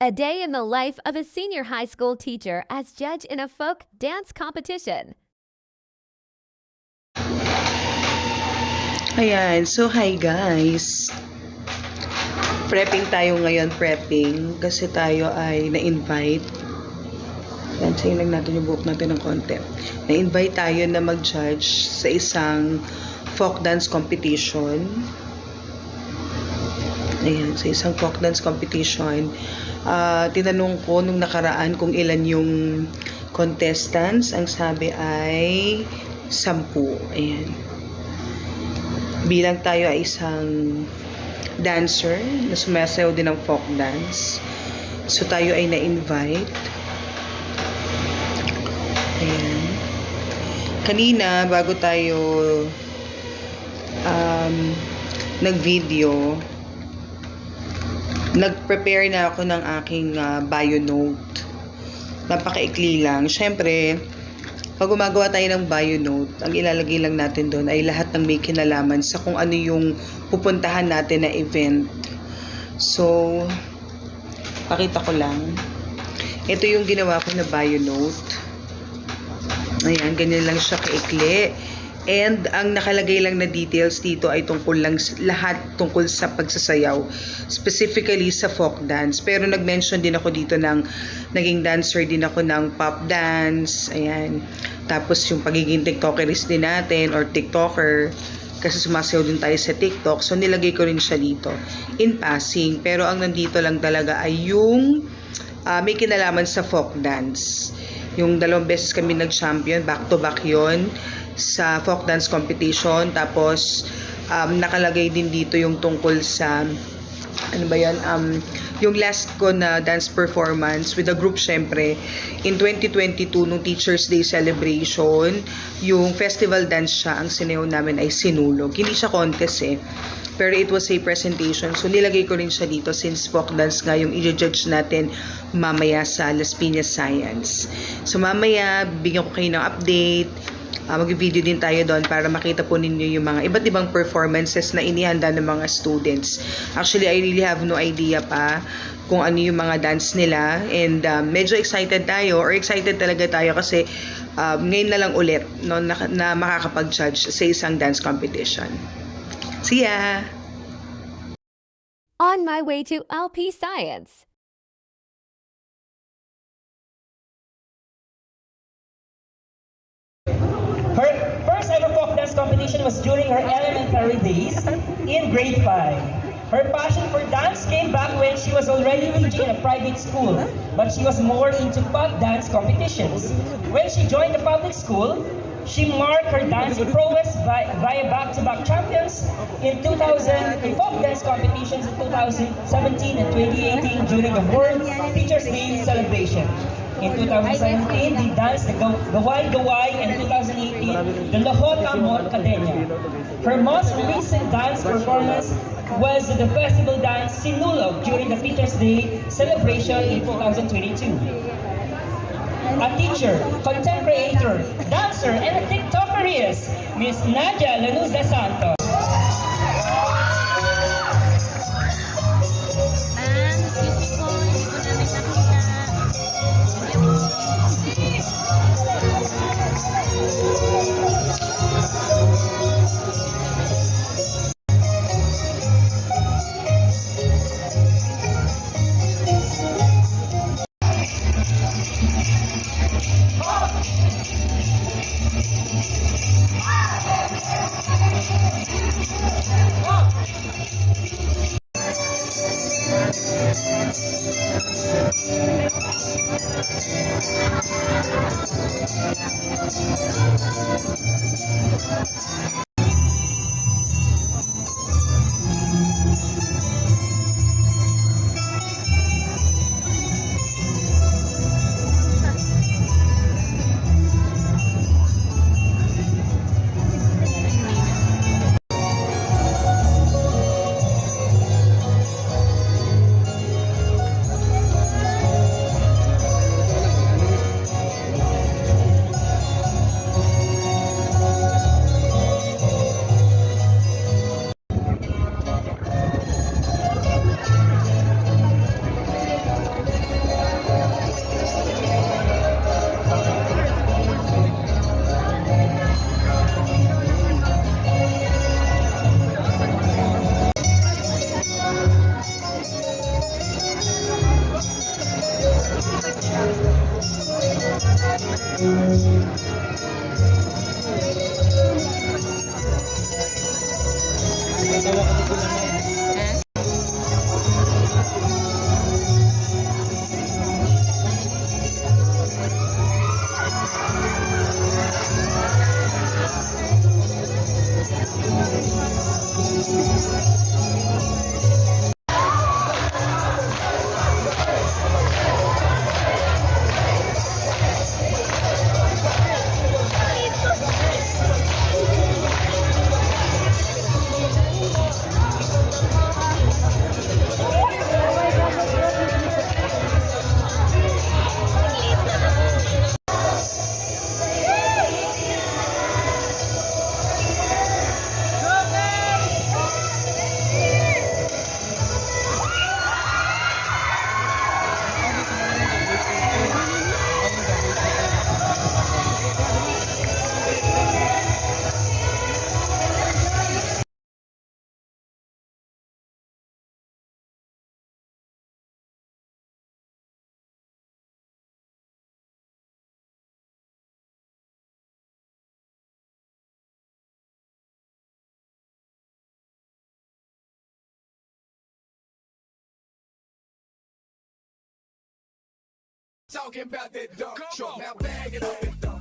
A day in the life of a senior high school teacher as judge in a folk dance competition. Ayan, so hi guys. Prepping tayo ngayon, kasi tayo ay na-invite. Yan, sayin lang natin yung buhok natin ng konti. Na-invite tayo na mag-judge sa isang folk dance competition. Ayan, sa isang folk dance competition. Tinanong ko nung nakaraan kung ilan yung contestants. Ang sabi ay 10. Ayan. Bilang tayo ay isang dancer na sumasayaw din ng folk dance. So tayo ay na-invite. Ayan. Kanina, bago tayo nag-video, nag-prepare na ako ng aking bio note. Napakaikli lang. Siyempre, pag gumagawa tayo ng bio note, ang ilalagay lang natin doon ay lahat ng may kinalaman sa kung ano yung pupuntahan natin na event. So, pakita ko lang. Ito yung ginawa ko na bio note. Ayan, ganyan lang siya kaikli. And ang nakalagay lang na details dito ay tungkol lang lahat tungkol sa pagsasayaw, specifically sa folk dance. Pero nag-mention din ako dito ng naging dancer din ako ng pop dance. Ayan. Tapos yung pagiging TikTokeris din natin or TikToker, kasi sumasayaw din tayo sa TikTok. So nilagay ko rin siya dito in passing. Pero ang nandito lang talaga ay yung may kinalaman sa folk dance. Yung 2 beses kami nag-champion, back-to-back yon sa folk dance competition. Tapos nakalagay din dito yung tungkol sa ano ba yan, yung last ko na dance performance with the group, syempre in 2022 nung Teachers Day celebration, yung festival dance siya, ang sinayaw namin ay Sinulog. Hindi siya contest pero it was a presentation. So nilagay ko rin siya dito since folk dance nga yung i-judge natin mamaya sa Las Piñas Science. So mamaya bigyan ko kayo ng update. Mag-video din tayo doon para makita po ninyo yung mga iba't ibang performances na inihanda ng mga students. Actually, I really have no idea pa kung ano yung mga dance nila. And medyo excited tayo, or excited talaga tayo kasi ngayon na lang ulit no, na makakapag-judge sa isang dance competition. See ya! On my way to LP Science. Her first ever folk dance competition was during her elementary days in grade 5. Her passion for dance came back when she was already teaching in a private school, but she was more into pop dance competitions. When she joined the public school, she marked her dancing prowess via back-to-back champions in 2000 in folk dance competitions in 2017 and 2018 during the World Teachers Day celebration. In 2017, they danced the Gawai Gawai, and in 2018, the Lahota Mon Cadena. Her most recent dance performance was the festival dance Sinulog during the Teachers Day celebration in 2022. A teacher, content creator, dancer, and a TikToker is Miss Nadia Lanuz de Santos. Talking about that dump truck, now bag it up and dump.